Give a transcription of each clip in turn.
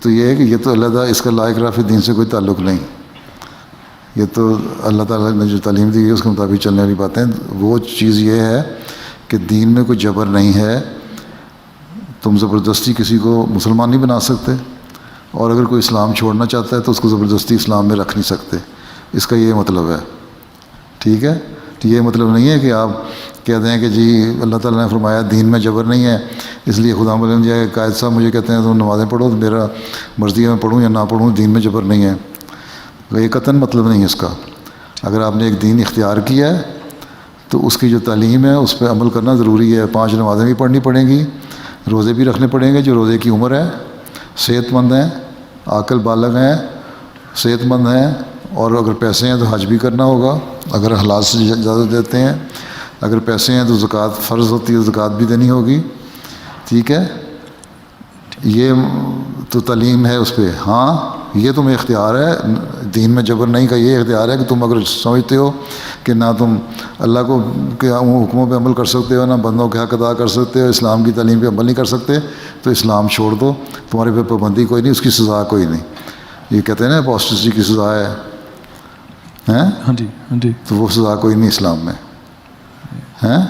تو یہ ہے کہ یہ تو علیحدہ اس کا لا اکراہ فی الدین سے کوئی تعلق نہیں. یہ تو اللہ تعالیٰ نے جو تعلیم دی ہے اس کے مطابق چلنے والی باتیں. وہ چیز یہ ہے کہ دین میں کوئی جبر نہیں ہے. تم زبردستی کسی کو مسلمان نہیں بنا سکتے، اور اگر کوئی اسلام چھوڑنا چاہتا ہے تو اس کو زبردستی اسلام میں رکھ نہیں سکتے. اس کا یہ مطلب ہے. ٹھیک ہے؟ تو یہ مطلب نہیں ہے کہ آپ کہتے ہیں کہ جی اللہ تعالیٰ نے فرمایا دین میں جبر نہیں ہے، اس لیے خدا ملن جائے قائد صاحب مجھے کہتے ہیں تم نمازیں پڑھو تو میرا مرضی ہے میں پڑھوں یا نہ پڑھوں، دین میں جبر نہیں ہے. یہ قطعاً مطلب نہیں ہے اس کا. اگر آپ نے ایک دین اختیار کیا ہے تو اس کی جو تعلیم ہے اس پہ عمل کرنا ضروری ہے. 5 نمازیں بھی پڑھنی پڑیں گی، روزے بھی رکھنے پڑیں گے جو روزے کی عمر ہے، صحت مند ہیں، عاقل بالغ ہیں، صحت مند ہیں، اور اگر پیسے ہیں تو حج بھی کرنا ہوگا اگر حلال سے زیادہ دیتے ہیں. اگر پیسے ہیں تو زکوٰۃ فرض ہوتی ہے، زکوٰۃ بھی دینی ہوگی. ٹھیک ہے؟ یہ تو تعلیم ہے اس پہ. ہاں یہ تمہیں اختیار ہے، دین میں جبر نہیں کا یہ اختیار ہے کہ تم اگر سمجھتے ہو کہ نہ تم اللہ کو کے حکموں پہ عمل کر سکتے ہو، نہ بندوں کے حق ادا کر سکتے ہو، اسلام کی تعلیم پہ عمل نہیں کر سکتے، تو اسلام چھوڑ دو. تمہارے پہ پابندی کوئی نہیں، اس کی سزا کوئی نہیں. یہ کہتے ہیں نا اپوسٹسی کی سزا ہے. ہاں جی ہاں جی. تو وہ سزا کوئی نہیں اسلام میں ہیں.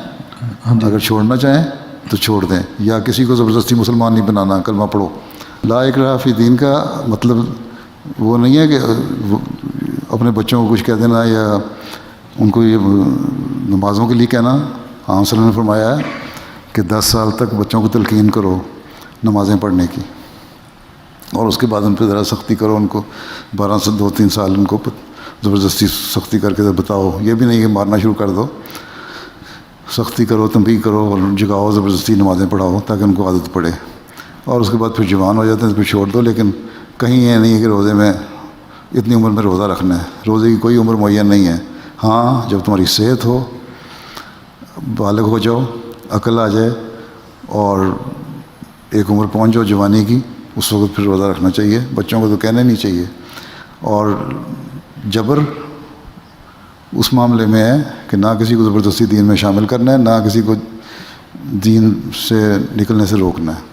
اگر چھوڑنا چاہیں تو چھوڑ دیں، یا کسی کو زبردستی مسلمان نہیں بنانا. کلمہ پڑھو. لا اکراہ فی دین کا مطلب وہ نہیں ہے کہ اپنے بچوں کو کچھ کہہ دینا یا ان کو یہ نمازوں کے لیے کہنا. ہاں صلی اللہ نے فرمایا ہے کہ 10 سال تک بچوں کو تلقین کرو نمازیں پڑھنے کی، اور اس کے بعد ان پہ ذرا سختی کرو. ان کو 12 سے 2-3 سال ان کو زبردستی سختی کر کے بتاؤ. یہ بھی نہیں کہ مارنا شروع کر دو، سختی کرو، تنبیہ کرو، اور جگاؤ، زبردستی نمازیں پڑھاؤ تاکہ ان کو عادت پڑے. اور اس کے بعد پھر جوان ہو جاتے ہیں تو پھر چھوڑ دو. لیکن کہیں یہ نہیں ہے کہ روزے میں اتنی عمر میں روزہ رکھنا ہے. روزے کی کوئی عمر معین نہیں ہے. ہاں جب تمہاری صحت ہو، بالغ ہو جاؤ، عقل آ جائے اور ایک عمر پہنچ جاؤ جوانی کی، اس وقت پھر روزہ رکھنا چاہیے. بچوں کو تو کہنا نہیں چاہیے. اور جبر اس معاملے میں ہے کہ نہ کسی کو زبردستی دین میں شامل کرنا ہے، نہ کسی کو دین سے نکلنے سے روکنا ہے.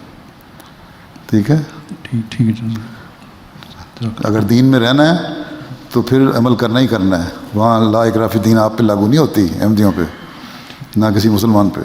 ٹھیک ہے؟ ٹھیک ہے. اگر دین میں رہنا ہے تو پھر عمل کرنا ہی کرنا ہے. وہاں لا اکراہ فی الدین آپ پہ لاگو نہیں ہوتی، احمدیوں پہ، نہ کسی مسلمان پہ.